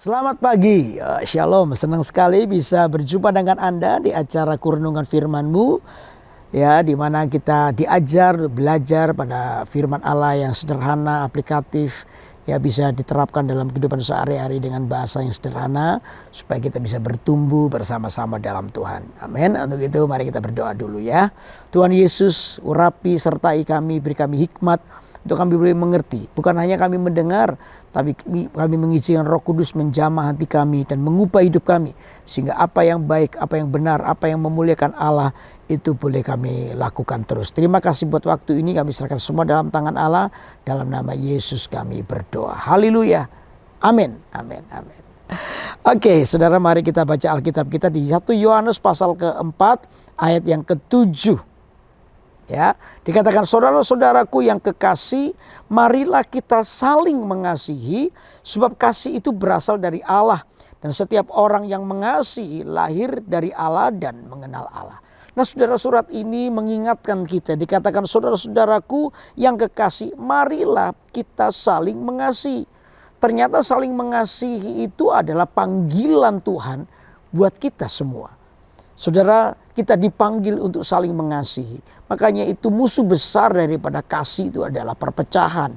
Selamat pagi, Shalom. Senang sekali bisa berjumpa dengan Anda di acara Kurenungan Firman-Mu, ya, di mana kita diajar, belajar pada firman Allah yang sederhana, aplikatif, ya, bisa diterapkan dalam kehidupan sehari-hari dengan bahasa yang sederhana supaya kita bisa bertumbuh bersama-sama dalam Tuhan. Amin. Untuk itu mari kita berdoa dulu ya. Tuhan Yesus, urapi sertai kami, beri kami hikmat untuk kami boleh mengerti. Bukan hanya kami mendengar, tapi kami mengizinkan Roh Kudus menjamah hati kami dan mengubah hidup kami. Sehingga apa yang baik, apa yang benar, apa yang memuliakan Allah, itu boleh kami lakukan terus. Terima kasih buat waktu ini, kami serahkan semua dalam tangan Allah. Dalam nama Yesus kami berdoa. Haleluya. Amin. Amin. Amin. Oke, saudara, mari kita baca Alkitab kita di 1 Yohanes pasal keempat ayat yang ke-7. Ya, dikatakan, saudara-saudaraku yang kekasih, marilah kita saling mengasihi, sebab kasih itu berasal dari Allah, dan setiap orang yang mengasihi lahir dari Allah dan mengenal Allah. Nah, saudara, surat ini mengingatkan kita, dikatakan saudara-saudaraku yang kekasih, marilah kita saling mengasihi. Ternyata saling mengasihi itu adalah panggilan Tuhan buat kita semua. Saudara, kita dipanggil untuk saling mengasihi. Makanya itu musuh besar daripada kasih itu adalah perpecahan.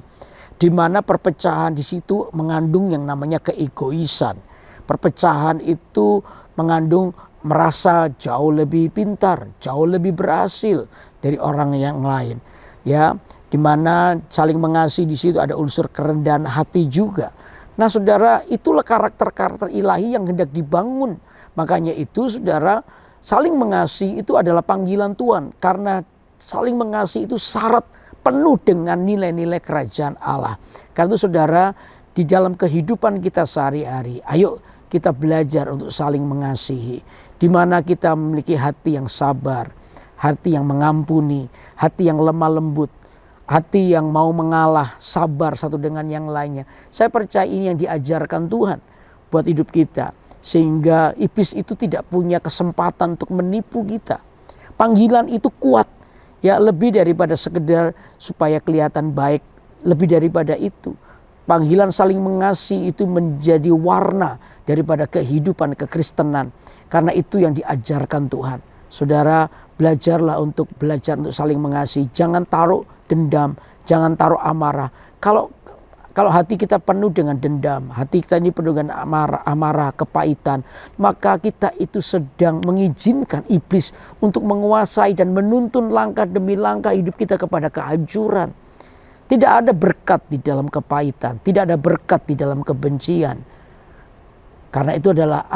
Di mana perpecahan di situ mengandung yang namanya keegoisan. Perpecahan itu mengandung merasa jauh lebih pintar, jauh lebih berhasil dari orang yang lain. Ya, di mana saling mengasihi di situ ada unsur kerendahan hati juga. Nah, saudara, itulah karakter-karakter ilahi yang hendak dibangun. Makanya itu, saudara, saling mengasihi itu adalah panggilan Tuhan. Karena saling mengasihi itu syarat penuh dengan nilai-nilai kerajaan Allah. Karena itu, saudara, di dalam kehidupan kita sehari-hari, ayo kita belajar untuk saling mengasihi. Di mana kita memiliki hati yang sabar, hati yang mengampuni, hati yang lemah lembut, hati yang mau mengalah, sabar satu dengan yang lainnya. Saya percaya ini yang diajarkan Tuhan buat hidup kita. Sehingga iblis itu tidak punya kesempatan untuk menipu kita. Panggilan itu kuat. Ya, lebih daripada sekedar supaya kelihatan baik. Lebih daripada itu. Panggilan saling mengasihi itu menjadi warna daripada kehidupan kekristenan. Karena itu yang diajarkan Tuhan. Saudara, belajar untuk saling mengasihi. Jangan taruh dendam, jangan taruh amarah. Kalau hati kita penuh dengan dendam, hati kita ini penuh dengan amarah, kepahitan, maka kita itu sedang mengizinkan iblis untuk menguasai dan menuntun langkah demi langkah hidup kita kepada kehancuran. Tidak ada berkat di dalam kepahitan, tidak ada berkat di dalam kebencian. Karena itu adalah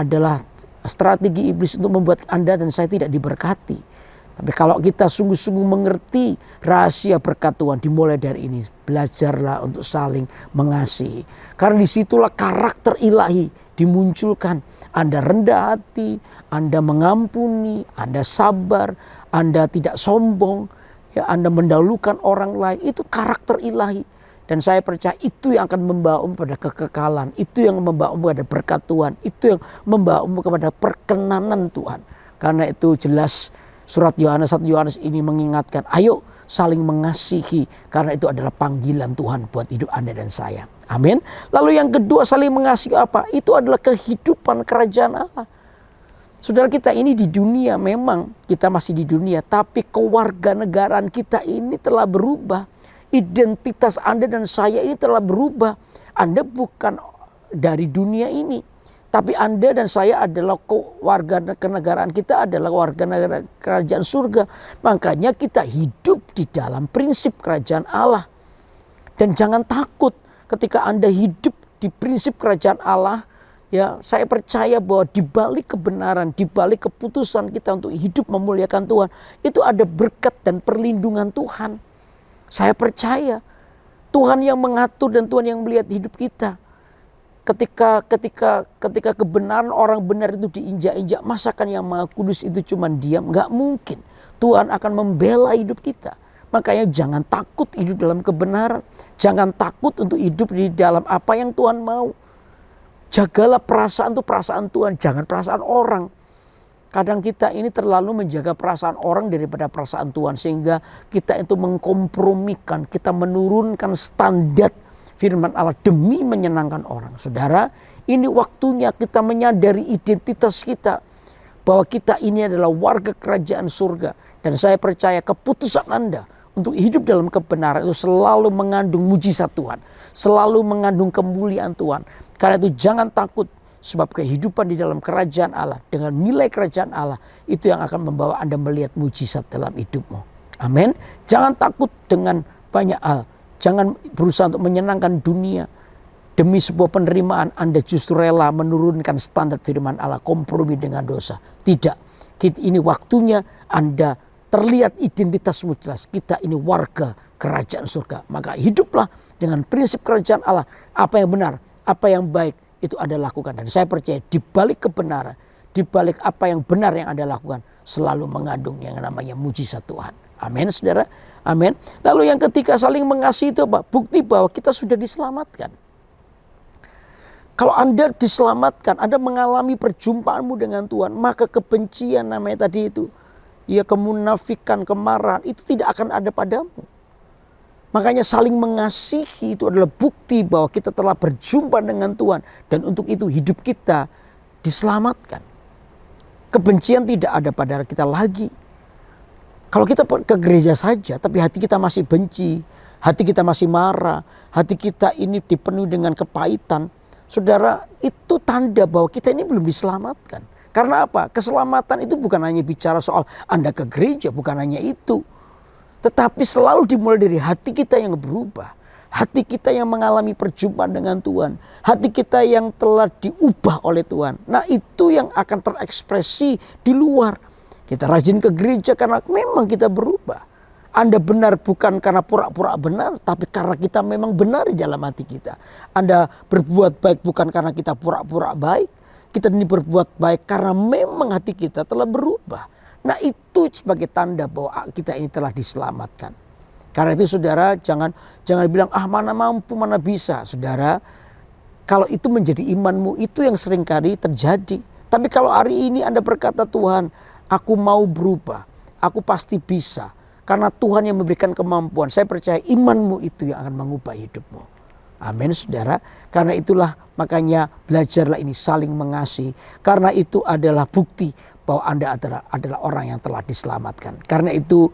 strategi iblis untuk membuat Anda dan saya tidak diberkati. Tapi kalau kita sungguh-sungguh mengerti rahasia berkat Tuhan, dimulai dari ini, belajarlah untuk saling mengasihi. Karena disitulah karakter ilahi dimunculkan. Anda rendah hati, Anda mengampuni, Anda sabar, Anda tidak sombong, ya, Anda mendahulukan orang lain. Itu karakter ilahi. Dan saya percaya itu yang akan membawa pada kekekalan, itu yang membawa pada berkat Tuhan, itu yang membawa kepada perkenanan Tuhan. Karena itu jelas surat 1 Yohanes ini mengingatkan, ayo saling mengasihi. Karena itu adalah panggilan Tuhan buat hidup Anda dan saya. Amin. Lalu yang kedua, saling mengasihi apa? Itu adalah kehidupan kerajaan Allah. Saudara, kita ini di dunia, memang kita masih di dunia. Tapi kewarganegaraan kita ini telah berubah. Identitas Anda dan saya ini telah berubah. Anda bukan dari dunia ini. Tapi Anda dan saya adalah warga kenegaraan kita adalah warga negara kerajaan surga. Makanya kita hidup di dalam prinsip kerajaan Allah. Dan jangan takut ketika Anda hidup di prinsip kerajaan Allah. Ya, saya percaya bahwa di balik kebenaran, di balik keputusan kita untuk hidup memuliakan Tuhan, itu ada berkat dan perlindungan Tuhan. Saya percaya Tuhan yang mengatur dan Tuhan yang melihat hidup kita. Ketika kebenaran orang benar itu diinjak-injak, masakan yang Maha Kudus itu cuma diam? Nggak mungkin. Tuhan akan membela hidup kita. Makanya jangan takut hidup dalam kebenaran. Jangan takut untuk hidup di dalam apa yang Tuhan mau. Jagalah perasaan itu perasaan Tuhan, jangan perasaan orang. Kadang kita ini terlalu menjaga perasaan orang daripada perasaan Tuhan. Sehingga kita itu mengkompromikan, kita menurunkan standar firman Allah demi menyenangkan orang. Saudara, Ini waktunya kita menyadari identitas kita. Bahwa kita ini adalah warga kerajaan surga. Dan saya percaya keputusan Anda untuk hidup dalam kebenaran itu selalu mengandung mujizat Tuhan. Selalu mengandung kemuliaan Tuhan. Karena itu jangan takut. Sebab kehidupan di dalam kerajaan Allah dengan nilai kerajaan Allah itu yang akan membawa Anda melihat mujizat dalam hidupmu. Amin. Jangan takut dengan banyak hal. Jangan berusaha untuk menyenangkan dunia. Demi sebuah penerimaan Anda justru rela menurunkan standar firman Allah, kompromi dengan dosa. Tidak. Ini waktunya Anda terlihat identitasmu jelas. Kita ini warga kerajaan surga. Maka hiduplah dengan prinsip kerajaan Allah. Apa yang benar, apa yang baik. Itu Anda lakukan. Dan saya percaya di balik kebenaran, di balik apa yang benar yang Anda lakukan, selalu mengandung yang namanya mujizat Tuhan. Amin, saudara. Amin. Lalu yang ketiga, saling mengasihi itu apa? Bukti bahwa kita sudah diselamatkan. Kalau Anda diselamatkan, Anda mengalami perjumpaanmu dengan Tuhan, maka kebencian namanya tadi itu, ya kemunafikan, kemarahan, itu tidak akan ada padamu. Makanya saling mengasihi itu adalah bukti bahwa kita telah berjumpa dengan Tuhan. Dan untuk itu hidup kita diselamatkan. Kebencian tidak ada pada kita lagi. Kalau kita ke gereja saja tapi hati kita masih benci, hati kita masih marah, hati kita ini dipenuhi dengan kepahitan. Saudara, itu tanda bahwa kita ini belum diselamatkan. Karena apa? Keselamatan itu bukan hanya bicara soal Anda ke gereja, bukan hanya itu. Tetapi selalu dimulai dari hati kita yang berubah. Hati kita yang mengalami perjumpaan dengan Tuhan. Hati kita yang telah diubah oleh Tuhan. Nah, itu yang akan terekspresi di luar. Kita rajin ke gereja karena memang kita berubah. Anda benar bukan karena pura-pura benar, tapi karena kita memang benar di dalam hati kita. Anda berbuat baik bukan karena kita pura-pura baik. Kita ini berbuat baik karena memang hati kita telah berubah. Nah, itu sebagai tanda bahwa kita ini telah diselamatkan. Karena itu saudara jangan bilang mana mampu mana bisa. Saudara, kalau itu menjadi imanmu itu yang seringkali terjadi. Tapi kalau hari ini Anda berkata, Tuhan aku mau berubah, aku pasti bisa. Karena Tuhan yang memberikan kemampuan. Saya percaya imanmu itu yang akan mengubah hidupmu. Amin saudara. Karena itulah makanya belajarlah ini saling mengasihi. Karena itu adalah bukti bahwa Anda adalah orang yang telah diselamatkan. Karena itu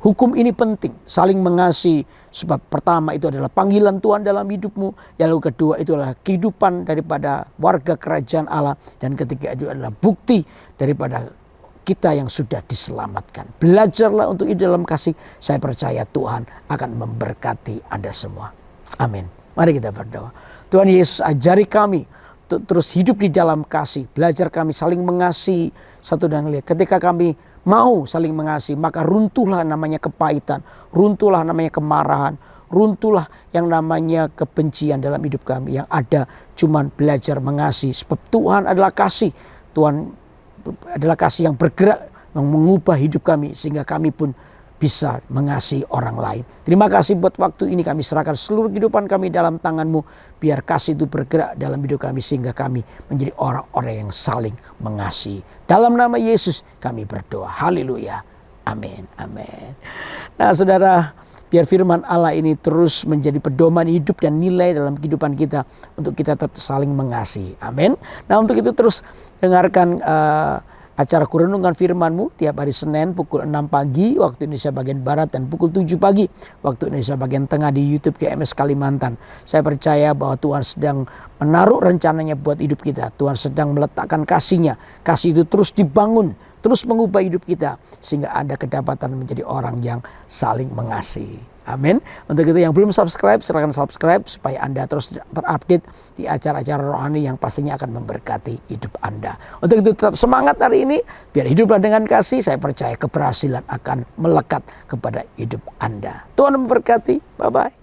hukum ini penting. Saling mengasihi. Sebab pertama itu adalah panggilan Tuhan dalam hidupmu. Yang kedua itu adalah kehidupan daripada warga kerajaan Allah. Dan ketiga itu adalah bukti daripada kita yang sudah diselamatkan. Belajarlah untuk hidup dalam kasih. Saya percaya Tuhan akan memberkati Anda semua. Amin. Mari kita berdoa. Tuhan Yesus, ajari kami untuk terus hidup di dalam kasih. Belajar kami saling mengasihi satu dan lain. Ketika kami mau saling mengasihi, maka runtuhlah namanya kepahitan, runtuhlah namanya kemarahan, runtuhlah yang namanya kebencian dalam hidup kami. Yang ada cuman belajar mengasihi. Sebab Tuhan adalah kasih. Tuhan adalah kasih yang bergerak, yang mengubah hidup kami sehingga kami pun bisa mengasihi orang lain. Terima kasih buat waktu ini, kami serahkan seluruh kehidupan kami dalam tangan-Mu. Biar kasih itu bergerak dalam hidup kami sehingga kami menjadi orang-orang yang saling mengasihi. Dalam nama Yesus kami berdoa. Haleluya. Amin. Amin. Nah saudara, biar firman Allah ini terus menjadi pedoman hidup dan nilai dalam kehidupan kita untuk kita tetap saling mengasihi. Amin. Nah untuk itu terus dengarkan acara Kurenungan Firman-Mu tiap hari Senin pukul 6 pagi waktu Indonesia bagian Barat dan pukul 7 pagi waktu Indonesia bagian Tengah di YouTube GMS Kalimantan. Saya percaya bahwa Tuhan sedang menaruh rencananya buat hidup kita. Tuhan sedang meletakkan kasih-Nya. Kasih itu terus dibangun, terus mengubah hidup kita sehingga ada kedapatan menjadi orang yang saling mengasihi. Amin. Untuk itu yang belum subscribe, silakan subscribe supaya Anda terus terupdate di acara-acara rohani yang pastinya akan memberkati hidup Anda. Untuk itu tetap semangat hari ini, biar hiduplah dengan kasih. Saya percaya keberhasilan akan melekat kepada hidup Anda. Tuhan memberkati. Bye-bye.